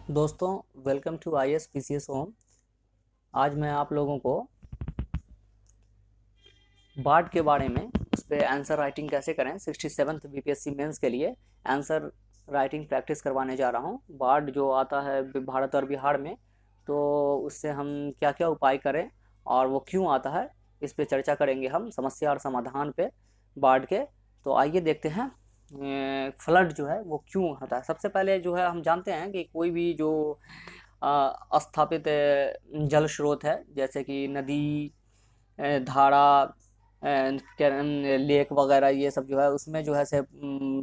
दोस्तों, welcome to IS PCS home. आज मैं आप लोगों को बार्ड के बारे में, उस पर आंसर राइटिंग कैसे करें 67th BPSC मेंस के लिए आंसर राइटिंग प्रैक्टिस करवाने जा रहा हूं। बार्ड जो आता है भारत और बिहार में, तो उससे हम क्या क्या उपाय करें और वो क्यों आता है, इस पे चर्चा करेंगे हम समस्या और समाधान पे बार्ड के। तो आइए देखते हैं फ्लड जो है वो क्यों होता है। सबसे पहले जो है हम जानते हैं कि कोई भी जो स्थापित जल स्रोत है, जैसे कि नदी, धारा, लेक वगैरह, ये सब जो है उसमें जो है से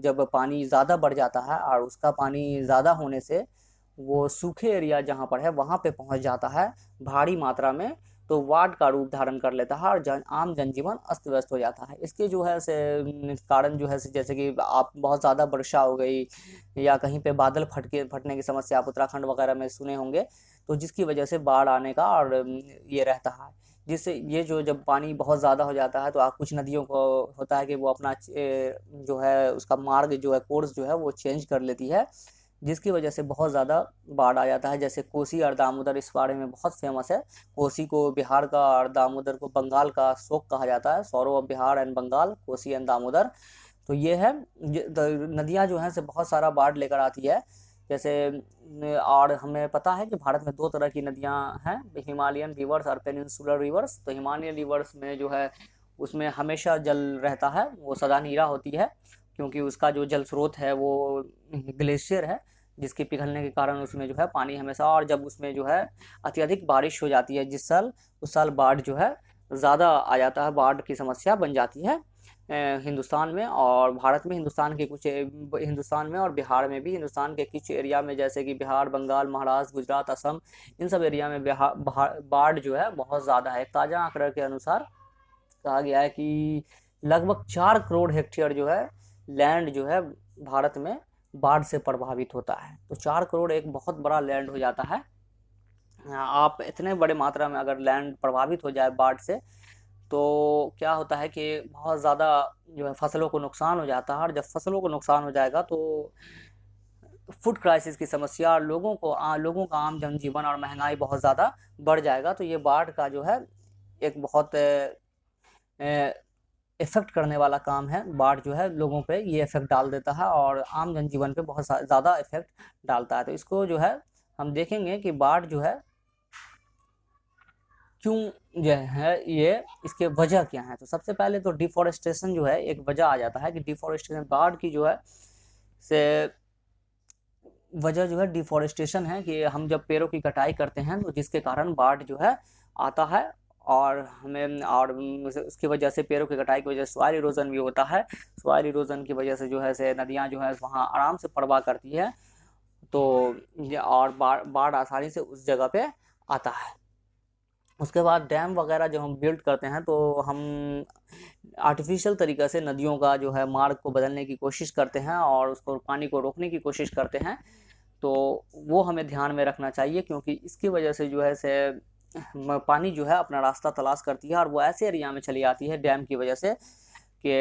जब पानी ज़्यादा बढ़ जाता है और उसका पानी ज़्यादा होने से वो सूखे एरिया जहाँ पर है वहाँ पे पहुँच जाता है भारी मात्रा में, तो बाढ़ का रूप धारण कर लेता है और आम जनजीवन अस्त व्यस्त हो जाता है। इसके जो है से कारण जो है से, जैसे कि आप बहुत ज़्यादा वर्षा हो गई या कहीं पे बादल फटने की समस्या आप उत्तराखंड वगैरह में सुने होंगे, तो जिसकी वजह से बाढ़ आने का और ये रहता है। जिससे ये जो जब पानी बहुत ज़्यादा हो जाता है तो कुछ नदियों को होता है कि वो अपना जो है उसका मार्ग जो है, कोर्स जो है वो चेंज कर लेती है, जिसकी वजह से बहुत ज़्यादा बाढ़ आ जाता है। जैसे कोसी और दामोदर इस बारे में बहुत फेमस है। कोसी को बिहार का और दामोदर को बंगाल का शोक कहा जाता है, sorrow of Bihar and Bengal, Kosi and Damodar. तो ये है, नदियाँ जो हैं से बहुत सारा बाढ़ लेकर आती है। जैसे और हमें पता है कि भारत में दो तरह की नदियां हैं, हिमालयन रिवर्स और पेनिनसुलर रिवर्स। तो हिमालयन रिवर्स में जो है उसमें हमेशा जल रहता है, वो सदा नीरा होती है, क्योंकि उसका जो जल स्रोत है वो ग्लेशियर है, जिसके पिघलने के कारण उसमें जो है पानी हमेशा, और जब उसमें जो है अत्यधिक बारिश हो जाती है जिस साल, उस साल बाढ़ जो है ज़्यादा आ जाता है, बाढ़ की समस्या बन जाती है हिंदुस्तान में और भारत में। हिंदुस्तान में और बिहार में भी, हिंदुस्तान के कुछ एरिया में जैसे कि बिहार, बंगाल, महाराष्ट्र, गुजरात, असम, इन सब एरिया में बाढ़ जो है बहुत ज़्यादा है। ताज़ा आंकड़े के अनुसार कहा गया है कि लगभग 4 करोड़ हेक्टेयर जो है लैंड जो है भारत में बाढ़ से प्रभावित होता है। तो 4 करोड़ एक बहुत बड़ा लैंड हो जाता है। आप इतने बड़े मात्रा में अगर लैंड प्रभावित हो जाए बाढ़ से, तो क्या होता है कि बहुत ज़्यादा जो है फसलों को नुकसान हो जाता है, और जब फसलों को नुकसान हो जाएगा तो फूड क्राइसिस की समस्या, और लोगों का आम जनजीवन और महंगाई बहुत ज़्यादा बढ़ जाएगा। तो ये बाढ़ का जो है एक बहुत इफेक्ट करने वाला काम है। बाढ़ जो है लोगों पे ये इफेक्ट डाल देता है और आम जनजीवन पे बहुत ज़्यादा इफेक्ट डालता है। तो इसको जो है हम देखेंगे कि बाढ़ जो है क्यों जो है, ये इसके वजह क्या है। तो सबसे पहले तो डिफोरेस्टेशन जो है एक वजह आ जाता है कि डिफोरेस्टेशन बाढ़ की जो है से वजह जो है डिफोरेस्टेशन है, कि हम जब पेड़ों की कटाई करते हैं तो जिसके कारण बाढ़ जो है आता है। और हमें और उसकी वजह से, पेड़ों की कटाई की वजह से सॉइल इरोजन भी होता है। सॉइल इरोजन की वजह से जो है से नदियाँ जो है वहाँ आराम से प्रवाह करती है, तो और बाढ़ आसानी से उस जगह पे आता है। उसके बाद डैम वगैरह जब हम बिल्ड करते हैं तो हम आर्टिफिशियल तरीक़े से नदियों का जो है मार्ग को बदलने की कोशिश करते हैं और उसको पानी को रोकने की कोशिश करते हैं। तो वो हमें ध्यान में रखना चाहिए, क्योंकि इसकी वजह से जो है से पानी जो है अपना रास्ता तलाश करती है और वो ऐसे एरिया में चली आती है डैम की वजह से कि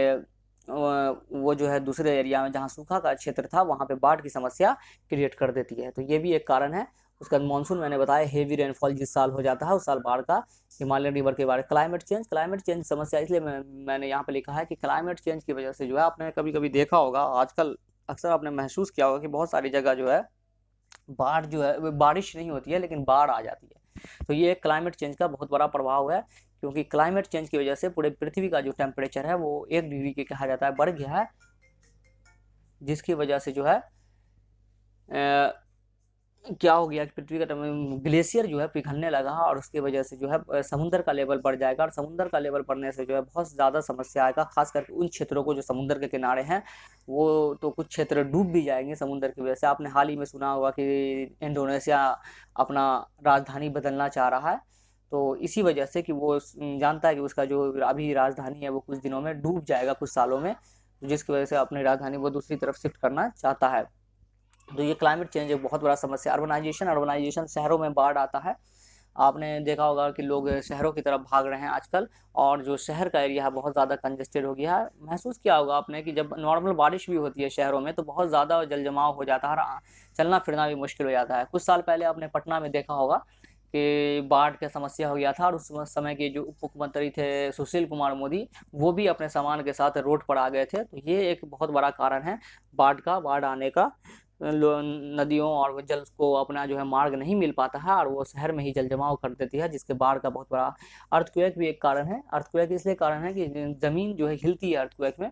वो जो है दूसरे एरिया में जहाँ सूखा का क्षेत्र था वहाँ पे बाढ़ की समस्या क्रिएट कर देती है। तो ये भी एक कारण है। उसके बाद मानसून, मैंने बताया हेवी रेनफॉल जिस साल हो जाता है उस साल बाढ़ का। हिमालयन रिवर के बारे, क्लाइमेट चेंज समस्या, इसलिए मैंने यहाँ पे लिखा है कि क्लाइमेट चेंज की वजह से जो है, आपने कभी कभी देखा होगा आजकल, अक्सर आपने महसूस किया होगा कि बहुत सारी जगह जो है बाढ़ जो है, बारिश नहीं होती है लेकिन बाढ़ आ जाती है। तो ये क्लाइमेट चेंज का बहुत बड़ा प्रभाव है, क्योंकि क्लाइमेट चेंज की वजह से पूरे पृथ्वी का जो टेम्परेचर है वो 1 डिग्री के कहा जाता है बढ़ गया है, जिसकी वजह से जो है क्या हो गया कि पृथ्वी का ग्लेशियर जो है पिघलने लगा, और उसकी वजह से जो है समुद्र का लेवल बढ़ जाएगा, और समुद्र का लेवल बढ़ने से जो है बहुत ज़्यादा समस्या आएगा, खास करके उन क्षेत्रों को जो समुद्र के किनारे हैं। वो तो कुछ क्षेत्र डूब भी जाएंगे समुद्र की वजह से। आपने हाल ही में सुना होगा कि इंडोनेशिया अपना राजधानी बदलना चाह रहा है, तो इसी वजह से कि वो जानता है कि उसका जो अभी राजधानी है वो कुछ दिनों में डूब जाएगा, कुछ सालों में, जिसकी वजह से अपनी राजधानी वो दूसरी तरफ शिफ्ट करना चाहता है। तो ये क्लाइमेट चेंज एक बहुत बड़ा समस्या। अर्बनाइजेशन शहरों में बाढ़ आता है, आपने देखा होगा कि लोग शहरों की तरफ भाग रहे हैं आजकल, और जो शहर का एरिया है बहुत ज़्यादा कंजेस्टेड हो गया है। महसूस किया होगा आपने कि जब नॉर्मल बारिश भी होती है शहरों में तो बहुत ज़्यादा जल जमाव हो जाता है और चलना फिरना भी मुश्किल हो जाता है। कुछ साल पहले आपने पटना में देखा होगा कि बाढ़ का समस्या हो गया था, और उस समय के जो उप मुख्यमंत्री थे सुशील कुमार मोदी, वो भी अपने सामान के साथ रोड पर आ गए थे। तो ये एक बहुत बड़ा कारण है बाढ़ आने का। नदियों और जल को अपना जो है मार्ग नहीं मिल पाता है, और वो शहर में ही जल जमाव कर देती है, जिसके बाढ़ का बहुत बड़ा। अर्थक्वेक भी एक कारण है। अर्थक्वेक इसलिए कारण है कि जमीन जो है हिलती है अर्थक्वेक में।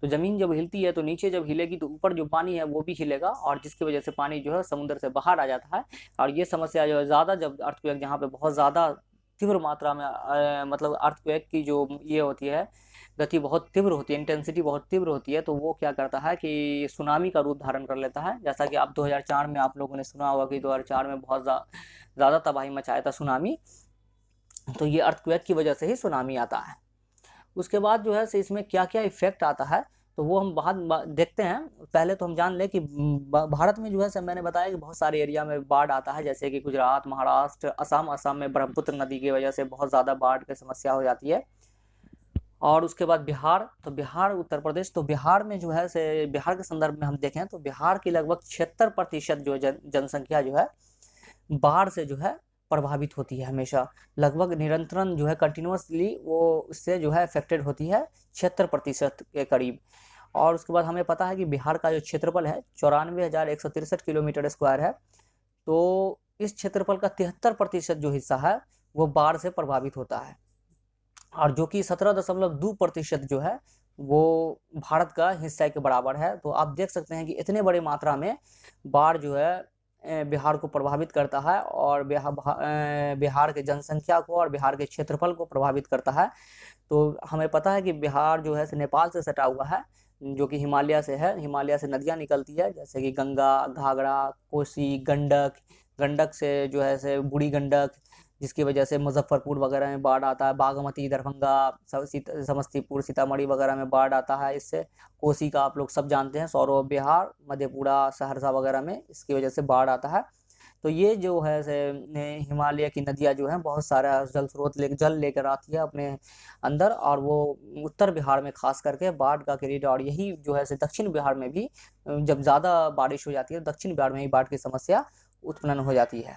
तो जमीन जब हिलती है तो नीचे जब हिलेगी तो ऊपर जो पानी है वो भी हिलेगा, और जिसकी वजह से पानी जो है समुद्र से बाहर आ जाता है। और ये समस्या जो है ज़्यादा, जब अर्थक्वेक जहाँ पे बहुत ज़्यादा तीव्र मात्रा में मतलब अर्थक्वेक की जो ये होती है, गति बहुत तीव्र होती है, इंटेंसिटी बहुत तीव्र होती है, तो वो क्या करता है कि सुनामी का रूप धारण कर लेता है। जैसा कि आप 2004 में आप लोगों ने सुना होगा कि 2004 में बहुत ज़्यादा तबाही मचाया था सुनामी। तो ये अर्थक्वेक की वजह से ही सुनामी आता है। उसके बाद जो है से इसमें क्या क्या इफेक्ट आता है तो वो हम बाहर देखते हैं। पहले तो हम जान लें कि भारत में जो है से मैंने बताया कि बहुत सारे एरिया में बाढ़ आता है, जैसे कि गुजरात, महाराष्ट्र, असम में ब्रह्मपुत्र नदी की वजह से बहुत ज़्यादा बाढ़ की समस्या हो जाती है। और उसके बाद बिहार, तो बिहार, उत्तर प्रदेश, तो बिहार में जो है से बिहार के संदर्भ में हम देखें तो बिहार की लगभग 76% जो जनसंख्या जो है बाढ़ से जो है प्रभावित होती है। हमेशा लगभग निरंतरन जो है कंटिन्यूसली वो उससे जो है अफेक्टेड होती है, 76% के करीब। और उसके बाद हमें पता है कि बिहार का जो क्षेत्रफल है 94,163 किलोमीटर स्क्वायर है। तो इस क्षेत्रफल का 73% जो हिस्सा है वो बाढ़ से प्रभावित होता है, और जो कि 17.2% जो है वो भारत का हिस्सा के बराबर है। तो आप देख सकते हैं कि इतने बड़े मात्रा में बाढ़ जो है बिहार को प्रभावित करता है, और बिहार के जनसंख्या को और बिहार के क्षेत्रफल को प्रभावित करता है। तो हमें पता है कि बिहार जो है नेपाल से सटा हुआ है, जो कि हिमालय से है। हिमालय से नदियाँ निकलती है, जैसे कि गंगा, घाघरा, कोसी, गंडक। गंडक से जो है से बूढ़ी गंडक, जिसकी वजह से मुजफ्फरपुर वगैरह में बाढ़ आता है, बागमती, दरभंगा, समस्तीपुर, सीतामढ़ी वगैरह में बाढ़ आता है। इससे कोसी का आप लोग सब जानते हैं, सौरव बिहार, मधेपुरा, सहरसा वगैरह में इसकी वजह से बाढ़ आता है। तो ये जो है से हिमालय की नदियाँ जो हैं बहुत सारा जल लेकर आती है अपने अंदर, और वो उत्तर बिहार में खास करके बाढ़ का क्रिएट, और यही जो है से दक्षिण बिहार में भी जब ज़्यादा बारिश हो जाती है दक्षिण बिहार में ही बाढ़ की समस्या उत्पन्न हो जाती है।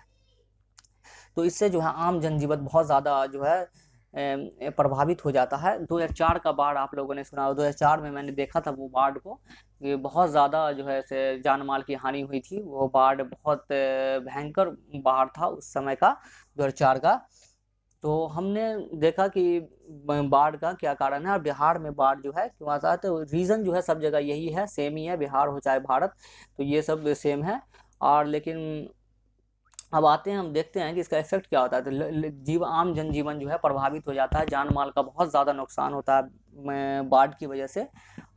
तो इससे जो है आम जनजीवन बहुत ज़्यादा जो है प्रभावित हो जाता है। 2004 का बाढ़ आप लोगों ने सुना, 2004 में मैंने देखा था वो बाढ़ को, ये बहुत ज़्यादा जो है से जान माल की हानि हुई थी। वो बाढ़ बहुत भयंकर बाढ़ था उस समय का, 2004 का। तो हमने देखा कि बाढ़ का क्या कारण है, और बिहार में बाढ़ जो है क्यों आता है। तो रीज़न जो है सब जगह यही है, सेम ही है, बिहार हो चाहे भारत, तो ये सब सेम है। और लेकिन अब आते हैं, हम देखते हैं कि इसका इफेक्ट क्या होता है। तो आम जनजीवन जो है प्रभावित हो जाता है, जान माल का बहुत ज़्यादा नुकसान होता है बाढ़ की वजह से।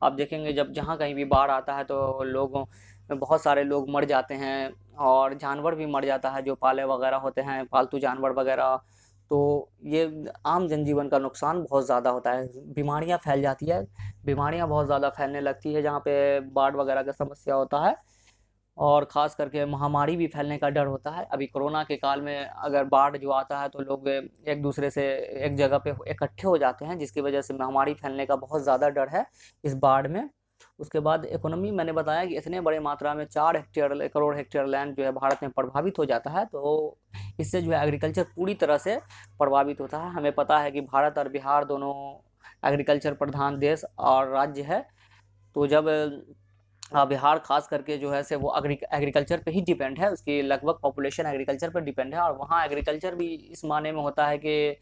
आप देखेंगे जब जहाँ कहीं भी बाढ़ आता है तो लोगों, बहुत सारे लोग मर जाते हैं, और जानवर भी मर जाता है जो पाले वगैरह होते हैं, पालतू जानवर वगैरह। तो ये आम जनजीवन का नुकसान बहुत ज़्यादा होता है। बीमारियाँ फैल जाती है, बीमारियाँ बहुत ज़्यादा फैलने लगती है जहाँ पे बाढ़ वगैरह का समस्या होता है, और ख़ास करके महामारी भी फैलने का डर होता है। अभी कोरोना के काल में अगर बाढ़ जो आता है तो लोग एक दूसरे से एक जगह पे इकट्ठे हो जाते हैं, जिसकी वजह से महामारी फैलने का बहुत ज़्यादा डर है इस बाढ़ में। उसके बाद इकोनॉमी, मैंने बताया कि इतने बड़े मात्रा में 4 करोड़ हेक्टेयर लैंड जो है भारत में प्रभावित हो जाता है, तो इससे जो है एग्रीकल्चर पूरी तरह से प्रभावित होता है। हमें पता है कि भारत और बिहार दोनों एग्रीकल्चर प्रधान देश और राज्य है। तो जब बिहार खास करके जो है से वो एग्रीकल्चर पे ही डिपेंड है, उसकी लगभग पॉपुलेशन एग्रीकल्चर पर डिपेंड है। और वहाँ एग्रीकल्चर भी इस माने में होता है कि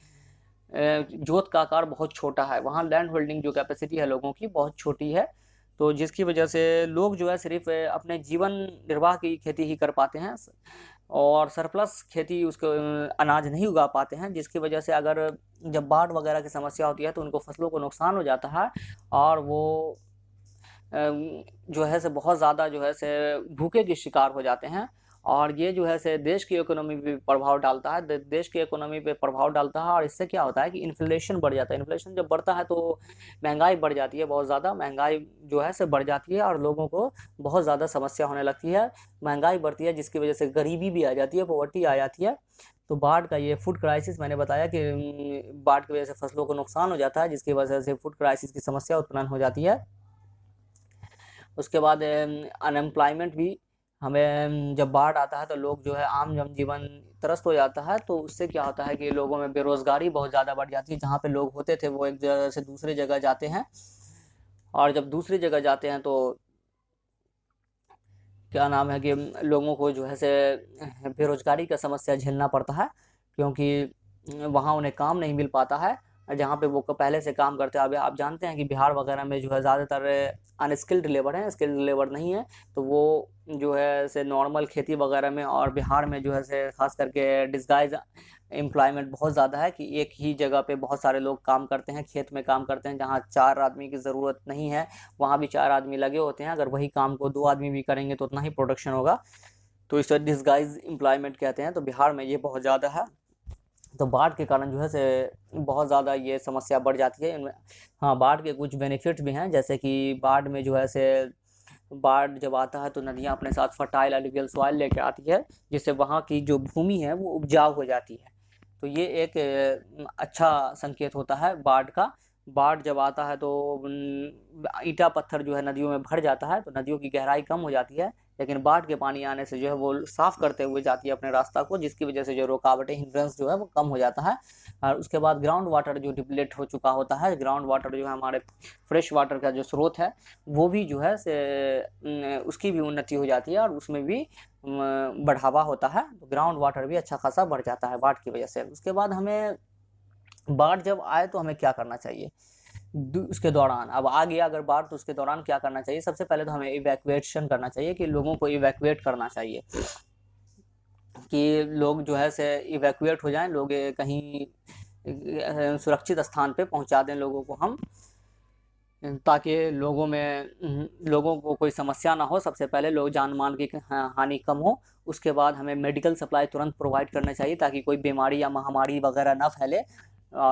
जोत का आकार बहुत छोटा है, वहाँ लैंड होल्डिंग जो कैपेसिटी है लोगों की बहुत छोटी है। तो जिसकी वजह से लोग जो है सिर्फ अपने जीवन निर्वाह की खेती ही कर पाते हैं, और सरप्लस खेती उसको अनाज नहीं उगा पाते हैं, जिसकी वजह से अगर जब बाढ़ वगैरह की समस्या होती है तो उनको फसलों को नुकसान हो जाता है, और वो जो है से बहुत ज़्यादा जो है से भूखे के शिकार हो जाते हैं। और ये जो है से देश की इकोनॉमी पे प्रभाव डालता है, देश की इकोनॉमी पे प्रभाव डालता है। और इससे क्या होता है कि इन्फ्लेशन बढ़ जाता है। इन्फ्लेशन जब बढ़ता है तो महंगाई बढ़ जाती है, बहुत ज़्यादा महंगाई जो है से बढ़ जाती है और लोगों को बहुत ज़्यादा समस्या होने लगती है। महंगाई बढ़ती है जिसकी वजह से गरीबी भी आ जाती है, पॉवर्टी आ जाती है। तो बाढ़ का ये फूड क्राइसिस मैंने बताया कि बाढ़ की वजह से फसलों को नुकसान हो जाता है, जिसकी वजह से फूड क्राइसिस की समस्या उत्पन्न हो जाती है। उसके बाद अनएम्प्लॉयमेंट भी हमें जब बाढ़ आता है तो लोग जो है आम जनजीवन त्रस्त हो जाता है। तो उससे क्या होता है कि लोगों में बेरोजगारी बहुत ज़्यादा बढ़ जाती है। जहाँ पे लोग होते थे वो एक जगह से दूसरी जगह जाते हैं, और जब दूसरी जगह जाते हैं तो क्या नाम है कि लोगों को जो है से बेरोजगारी का समस्या झेलना पड़ता है, क्योंकि वहाँ उन्हें काम नहीं मिल पाता है जहाँ पे वो पहले से काम करते हैं। अब आप जानते हैं कि बिहार वगैरह में जो है ज़्यादातर अनस्किल्ड लेबर है, स्किल्ड लेबर नहीं है। तो वो जो है से नॉर्मल खेती वगैरह में, और बिहार में जो है से खास करके डिस्गाइज एम्प्लॉयमेंट बहुत ज़्यादा है कि एक ही जगह पे बहुत सारे लोग काम करते हैं, खेत में काम करते हैं। जहाँ 4 आदमी की ज़रूरत नहीं है वहाँ भी 4 आदमी लगे होते हैं। अगर वही काम को 2 आदमी भी करेंगे तो उतना ही प्रोडक्शन होगा। तो इसे डिस्गाइज एम्प्लॉयमेंट कहते हैं। तो बिहार में ये बहुत ज़्यादा है। तो बाढ़ के कारण जो है से बहुत ज़्यादा ये समस्या बढ़ जाती है इनमें। हाँ, बाढ़ के कुछ बेनिफिट्स भी हैं, जैसे कि बाढ़ में जो है से बाढ़ जब आता है तो नदियाँ अपने साथ फर्टाइल एलुवियल सॉइल लेके आती है, जिससे वहाँ की जो भूमि है वो उपजाऊ हो जाती है। तो ये एक अच्छा संकेत होता है बाढ़ का। बाढ़ जब आता है तो ईंटा पत्थर जो है नदियों में भर जाता है, तो नदियों की गहराई कम हो जाती है। लेकिन बाढ़ के पानी आने से जो है वो साफ करते हुए जाती है अपने रास्ता को, जिसकी वजह से जो रुकावटें हिंड्रेंस जो है वो कम हो जाता है। और उसके बाद ग्राउंड वाटर जो डिप्लेट हो चुका होता है, ग्राउंड वाटर जो है हमारे फ्रेश वाटर का जो स्रोत है वो भी जो है से उसकी भी उन्नति हो जाती है और उसमें भी बढ़ावा होता है। तो ग्राउंड वाटर भी अच्छा खासा बढ़ जाता है बाढ़ की वजह से। उसके बाद हमें बाढ़ जब आए तो हमें क्या करना चाहिए उसके दौरान। अब आ गया अगर बाढ़ तो उसके दौरान क्या करना चाहिए। सबसे पहले तो हमें इवैक्यूएशन करना चाहिए, कि लोगों को इवैक्यूएट करना चाहिए, कि लोग जो है से इवैक्यूएट हो जाएं, लोग कहीं सुरक्षित स्थान पे पहुंचा दें लोगों को हम, ताकि लोगों को कोई समस्या ना हो। सबसे पहले लोग जान माल की हानि कम हो। उसके बाद हमें मेडिकल सप्लाई तुरंत प्रोवाइड करना चाहिए, ताकि कोई बीमारी या महामारी वगैरह ना फैले।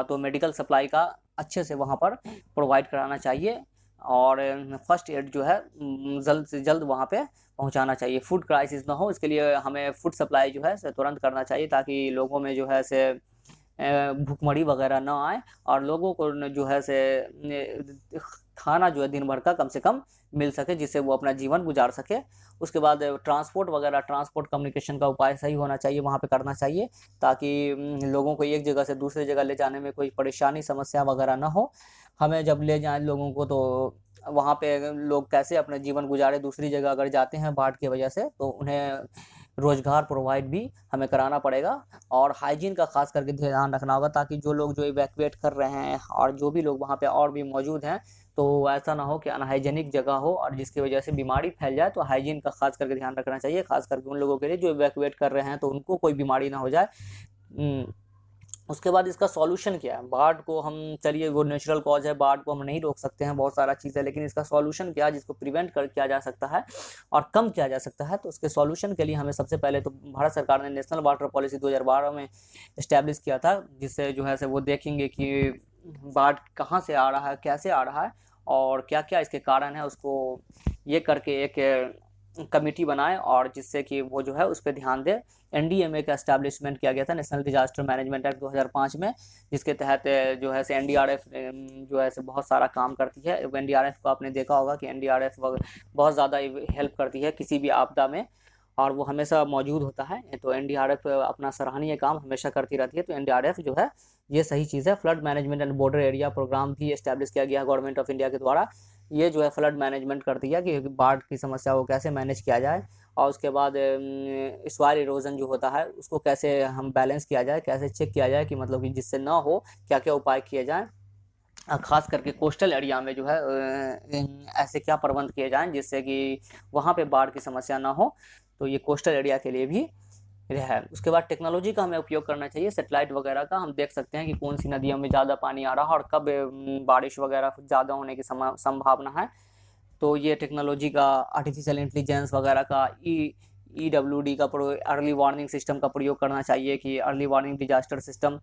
तो मेडिकल सप्लाई का अच्छे से वहाँ पर प्रोवाइड कराना चाहिए, और फर्स्ट एड जो है जल्द से जल्द वहाँ पे पहुँचाना चाहिए। फूड क्राइसिस ना हो इसके लिए हमें फूड सप्लाई जो है तुरंत करना चाहिए, ताकि लोगों में जो है से भुखमरी वगैरह ना आए, और लोगों को जो है से खाना जो है दिन भर का कम से कम मिल सके, जिससे वो अपना जीवन गुजार सके। उसके बाद ट्रांसपोर्ट वगैरह, ट्रांसपोर्ट कम्युनिकेशन का उपाय सही होना चाहिए, वहाँ पे करना चाहिए, ताकि लोगों को एक जगह से दूसरी जगह ले जाने में कोई परेशानी समस्या वगैरह ना हो। हमें जब ले जाएं लोगों को तो वहाँ पे लोग कैसे अपना जीवन गुजारे, दूसरी जगह अगर जाते हैं बाढ़ की वजह से, तो उन्हें रोजगार प्रोवाइड भी हमें कराना पड़ेगा। और हाइजीन का खास करके ध्यान रखना होगा, ताकि जो लोग जो इवैक्यूएट कर रहे हैं और जो भी लोग वहाँ पे और भी मौजूद हैं, तो ऐसा ना हो कि अनहाइजेनिक जगह हो और जिसकी वजह से बीमारी फैल जाए। तो हाइजीन का खास करके ध्यान रखना चाहिए, खास करके उन लोगों के लिए जो इवैक्यूएट कर रहे हैं, तो उनको कोई बीमारी ना हो जाए। उसके बाद इसका सॉल्यूशन क्या है बाढ़ को हम, चलिए वो नेचुरल कॉज है, बाढ़ को हम नहीं रोक सकते हैं, बहुत सारा चीज़ है, लेकिन इसका सॉल्यूशन क्या है जिसको प्रिवेंट कर किया जा सकता है और कम किया जा सकता है। तो उसके सॉल्यूशन के लिए हमें सबसे पहले तो भारत सरकार ने नेशनल वाटर पॉलिसी 2012 में इस्टेब्लिश किया था, जिससे जो है से वो देखेंगे कि बाढ़ कहाँ से आ रहा है, कैसे आ रहा है और क्या क्या इसके कारण है। उसको ये करके एक कमेटी बनाए, और जिससे कि वो जो है उस पर ध्यान दे। एनडीएमए का एस्टैब्लिशमेंट किया गया था, नेशनल डिजास्टर मैनेजमेंट एक्ट 2005 में, जिसके तहत जो है से एनडीआरएफ जो है से बहुत सारा काम करती है। एनडीआरएफ को आपने देखा होगा कि एनडीआरएफ बहुत ज़्यादा हेल्प करती है किसी भी आपदा में, और वो हमेशा मौजूद होता है। तो एनडीआरएफ अपना सराहनीय काम हमेशा करती रहती है। तो एनडीआरएफ जो है ये सही चीज़ है। Flood management and border area programme भी इस्टेब्लिश किया गया गवर्नमेंट ऑफ इंडिया के द्वारा। ये जो है फ्लड मैनेजमेंट करती है कि बाढ़ की समस्या को कैसे मैनेज किया जाए, और उसके बाद सॉइल इरोजन जो होता है उसको कैसे हम बैलेंस किया जाए, कैसे चेक किया जाए कि मतलब कि जिससे ना हो, क्या क्या उपाय किए जाएँ। खास करके कोस्टल एरिया में जो है ऐसे क्या प्रबंध किए जाएँ जिससे कि वहाँ पे बाढ़ की समस्या ना हो। तो ये कोस्टल एरिया के लिए भी है। उसके बाद टेक्नोलॉजी का हमें उपयोग करना चाहिए, सैटेलाइट वगैरह का। हम देख सकते हैं कि कौन सी नदियों में ज़्यादा पानी आ रहा है और कब बारिश वगैरह ज़्यादा होने की संभावना है। तो ये टेक्नोलॉजी का, आर्टिफिशियल इंटेलिजेंस वगैरह का, EWD का अर्ली वार्निंग सिस्टम का प्रयोग करना चाहिए, कि अर्ली वार्निंग डिजास्टर सिस्टम,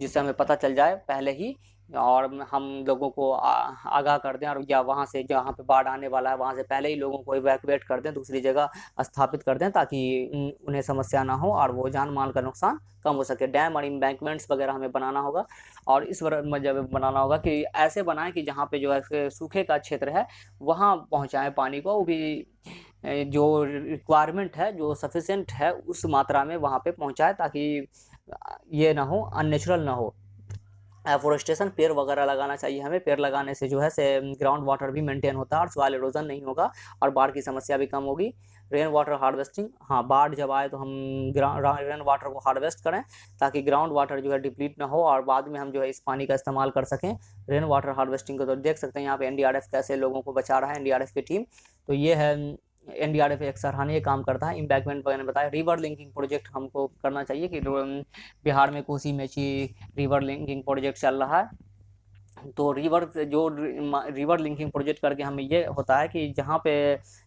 जिससे हमें पता चल जाए पहले ही और हम लोगों को आगाह कर दें, और या वहाँ से जहाँ पे बाढ़ आने वाला है वहाँ से पहले ही लोगों को इवैक्यूएट कर दें, दूसरी जगह स्थापित कर दें, ताकि उन्हें समस्या ना हो और वो जान माल का नुकसान कम हो सके। डैम और एम्बैंकमेंट्स वगैरह हमें बनाना होगा, और इस जब बनाना होगा कि ऐसे बनाएं कि जहाँ पे जो है सूखे का क्षेत्र है वहाँ पहुँचाएं पानी को, वो भी जो रिक्वायरमेंट है, जो सफिशिएंट है उस मात्रा में वहाँ पे पहुँचाए, ताकि ये ना हो, अननेचुरल ना हो। एफोरेस्टेशन, पेड़ वगैरह लगाना चाहिए हमें। पेड़ लगाने से जो है से ग्राउंड वाटर भी मेंटेन होता है और सॉइल एरोजन नहीं होगा और बाढ़ की समस्या भी कम होगी। रेन वाटर हार्वेस्टिंग, हाँ, बाढ़ जब आए तो हम रेन वाटर को हार्वेस्ट करें, ताकि ग्राउंड वाटर जो है डिप्लीट ना हो और बाद में हम जो है इस पानी का इस्तेमाल कर सकें। रेन वाटर हार्वेस्टिंग को तो देख सकते हैं यहाँ पे NDRF कैसे लोगों को बचा रहा है, NDRF की टीम। तो ये है, NDRF एक सराहनीय काम करता है। इम्बैंकमेंट वगैरह बताया। रिवर लिंकिंग प्रोजेक्ट हमको करना चाहिए, कि बिहार में Kosi Mechi river linking project चल रहा है। तो रिवर लिंकिंग प्रोजेक्ट करके हमें ये होता है कि जहाँ पे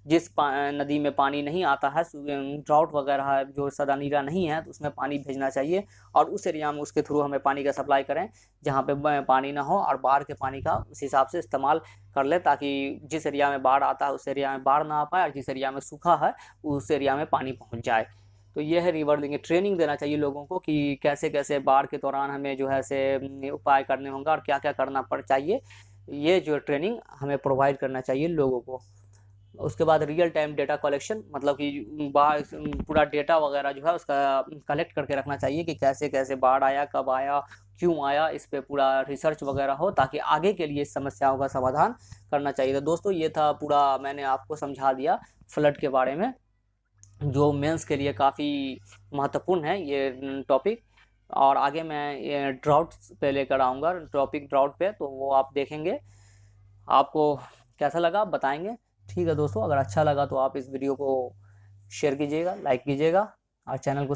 जिस नदी में पानी नहीं आता है, ड्राउट वगैरह है, जो सदानीरा नहीं है, तो उसमें पानी भेजना चाहिए और उस एरिया में उसके थ्रू हमें पानी का सप्लाई करें जहाँ पे पानी ना हो, और बाढ़ के पानी का उस हिसाब से इस्तेमाल कर ले, ताकि जिस एरिया में बाढ़ आता है उस एरिया में बाढ़ ना आ पाए और जिस एरिया में सूखा है उस एरिया में पानी पहुँच जाए। तो ये है रिवर लिंकिंग। ट्रेनिंग देना चाहिए लोगों को कि कैसे कैसे बाढ़ के दौरान हमें जो है से उपाय करने होंगे और क्या क्या करना चाहिए। ये जो ट्रेनिंग हमें प्रोवाइड करना चाहिए लोगों को। उसके बाद रियल टाइम डेटा कलेक्शन, मतलब कि बाढ़ पूरा डेटा वगैरह जो है उसका कलेक्ट करके रखना चाहिए, कि कैसे कैसे बाढ़ आया, कब आया, क्यों आया, इस पे पूरा रिसर्च वगैरह हो, ताकि आगे के लिए इस समस्याओं का समाधान करना चाहिए। तो दोस्तों ये था पूरा, मैंने आपको समझा दिया फ्लड के बारे में, जो मेंस के लिए काफ़ी महत्वपूर्ण है ये टॉपिक। और आगे मैं ये ड्राउट पे लेकर आऊँगा, टॉपिक ड्राउट पे, तो वो आप देखेंगे। आपको कैसा लगा आप बताएंगे। ठीक है दोस्तों, अगर अच्छा लगा तो आप इस वीडियो को शेयर कीजिएगा, लाइक कीजिएगा और चैनल को